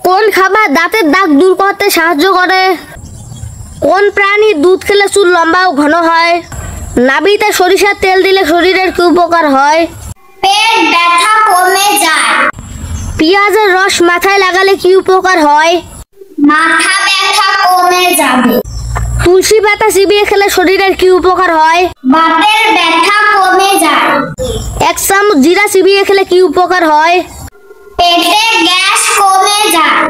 কোন খাবার দাঁতের দাগ দূর করতে সাহায্য করে? কোন প্রাণী দুধ খেলে চুল লম্বা ও ঘন হয়? নাভিতে সরিষার তেল দিলে শরীরের কি উপকার হয়? পেট ব্যথা কমে যায়। পেঁয়াজের রস মাথায় লাগালে কি উপকার হয়? মাথা ব্যথা কমে যাবে। তুলসী পাতা চিবিয়ে খেলে শরীরের কি উপকার হয়? বাতের ব্যথা কমে যায়। 1 চামচ জিরা চিবিয়ে খেলে কি উপকার হয়? পেটে গ্যাস কমে যায়।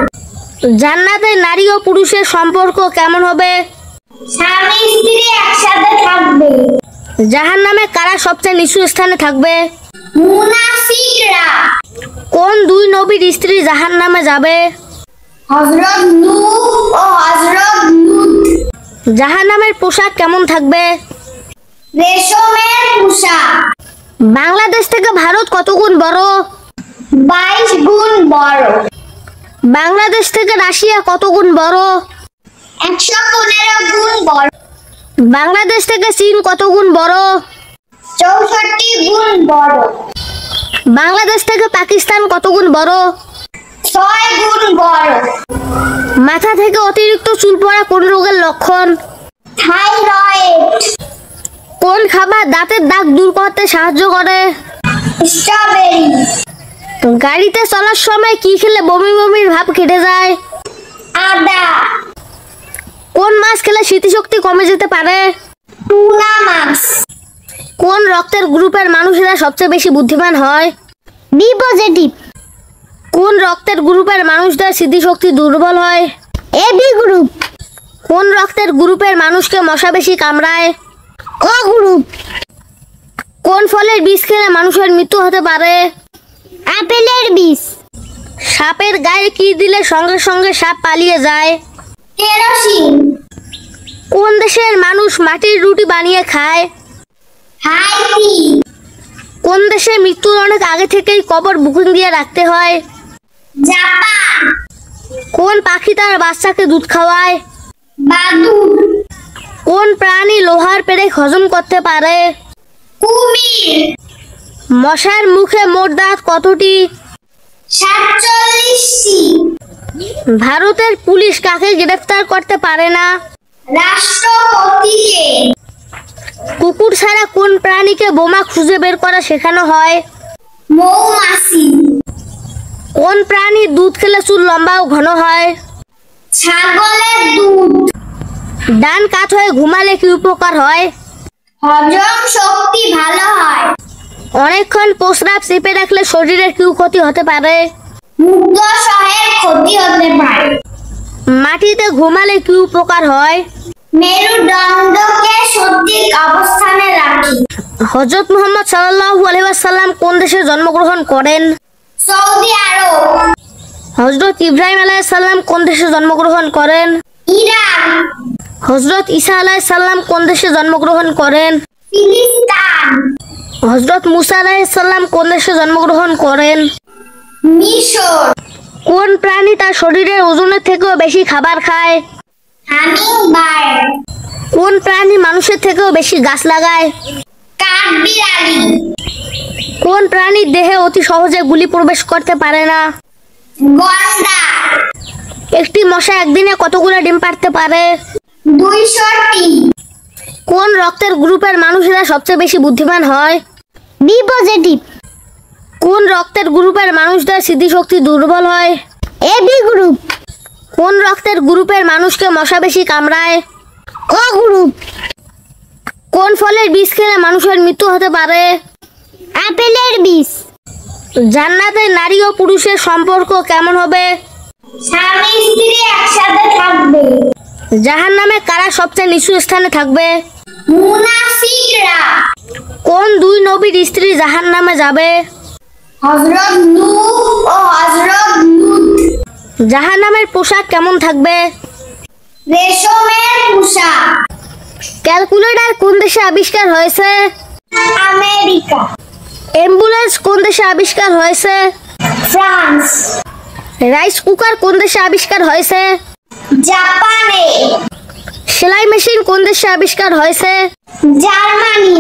জান্নাতে নারী ও পুরুষের সম্পর্ক কেমন হবে? স্বামী স্ত্রী একসাথে থাকবে। জাহান্নামে কারা সবচেয়ে নিচু স্থানে থাকবে? মুনাফিকরা। কোন 2 নবীর স্ত্রী জাহান্নামে যাবে? হযরত নূহ ও হযরত লূত। জাহান্নামের পোশাক কেমন থাকবে? রেশমের পোশাক। বাংলাদেশ থেকে ভারত কত গুণ বড়? 22 গুণ বড়। বাংলাদেশ থেকে রাশিয়া কত গুণ বড়? 115 গুণ বড়। বাংলাদেশ থেকে চীন কত গুণ বড়? 64 গুণ বড়। বাংলাদেশ থেকে পাকিস্তান কত গুণ বড়? 6 গুণ বড়। মাথা থেকে অতিরিক্ত চুল পড়া কোন রোগের লক্ষণ? থাইরয়েড। কোন খাবার দাঁতের দাগ দূর করতে সাহায্য করে? স্ট্রবেরি। গাড়িতে চলার সময় কি খেলে বমি বমির ভাব কেটে যায়? আদা। কোন মাছ খেলে স্মৃতিশক্তি কমে যেতে পারে? টুনা মাছ। কোন রক্তের গ্রুপের মানুষেরা সবচেয়ে বেশি বুদ্ধিমান হয়? B positive. কোন রক্তের গ্রুপের মানুষদের স্মৃতিশক্তি দুর্বল হয়? A B group. কোন রক্তের গ্রুপের মানুষকে মশা বেশি কামড়ায়? O group. কোন ফলের বীজ খেলে মানুষের মৃত্যু হতে পারে? আপেলের বীজ। সাপের গায়ে কি দিলে সঙ্গে সঙ্গে সাপ পালিয়ে যায়? কেরোসিন। কোন দেশের মানুষ মাটির রুটি বানিয়ে খায়? হাইতি। কোন দেশে মৃত্যুর অনেক আগে থেকেই কবর বুকিং দিয়ে রাখতে হয়? জাপান। কোন পাখি তার বাচ্চাকে দুধ খাওয়ায়? বাদুড়। কোন প্রাণী লোহার পেরেক হজম করতে পারে? কুমির। মশার মুখে মোট দাঁত কতটি? 47টি। ভারতের পুলিশ কাকে গ্রেফতার করতে পারে না? রাষ্ট্রপতিকে। কুকুর ছাড়া কোন প্রাণীকে বোমা খুঁজে বের করা শেখানো হয়? মৌমাছি। কোন প্রাণী দুধ খেলে চুল লম্বা ও ঘন হয়? ছাগলের দুধ। ডান কাত হয়ে ঘুমালে কি উপকার হয়? হজম শক্তি ভালো হয়। অনেকক্ষণ প্রস্রাব চেপে রাখলে শরীরের কি ক্ষতি হতে পারে? মূত্রাশয়ের ক্ষতি হতে পারে। মাটিতে ঘুমালে কি উপকার হয়? মেরুদণ্ডকে সঠিক অবস্থানে রাখে। হযরত মুহাম্মদ সাল্লাল্লাহু আলাইহি ওয়াসাল্লাম কোন দেশে জন্মগ্রহণ করেন? সৌদি আরব। হযরত ইব্রাহিম আলাইহিস সালাম কোন দেশে জন্মগ্রহণ করেন? ইরান। হযরত ঈসা আলাইহিস সালাম কোন দেশে জন্মগ্রহণ করেন? ফিলিস্তিন। হযরত মুসা আলাইহিস সালাম কোন দেশে জন্মগ্রহণ করেন? মিশর। কোন প্রাণী তার শরীরের ওজনের থেকেও বেশি খাবার খায়? হামিংবার্ড। কোন প্রাণী মানুষের থেকেও বেশি গাছ লাগায়? কাঠবিড়ালি। কোন প্রাণীর দেহে অতি সহজে গুলি প্রবেশ করতে পারে না? গন্ডা। একটি মশা একদিনে কতগুলো ডিম পাড়তে পারে? 200টি। কোন রক্তের গ্রুপের মানুষেরা সবচেয়ে বেশি বুদ্ধিমান হয়? B positive. কোন রক্তের গ্রুপের মানুষদের স্মৃতিশক্তি দুর্বল হয়? A B group. কোন রক্তের গ্রুপের মানুষকে মশা বেশি কামড়ায়? O group. কোন ফলের বীজ খেলে মানুষের মৃত্যু হতে পারে? আপেলের বীজ। জান্নাতে নারী ও পুরুষের সম্পর্ক কেমন হবে? স্বামী স্ত্রী একসাথে থাকবে। জাহান্নামে কারা সবচেয়ে নিচু স্থানে থাকবে? মুনাফিকরা। কোন 2 নবীর স্ত্রী জাহান্নামে যাবে? হযরত নূহ ও হযরত লূত। জাহান্নামের পোশাক কেমন থাকবে? রেশমের পোশাক। ক্যালকুলেটর কোন দেশে আবিষ্কার হয়েছে? আমেরিকা। অ্যাম্বুলেন্স কোন দেশে আবিষ্কার হয়েছে? ফ্রান্স। রাইস কুকার কোন দেশে আবিষ্কার হয়েছে? জাপানে। সেলাই মেশিন কোন দেশে আবিষ্কার হয়েছে? জার্মানি।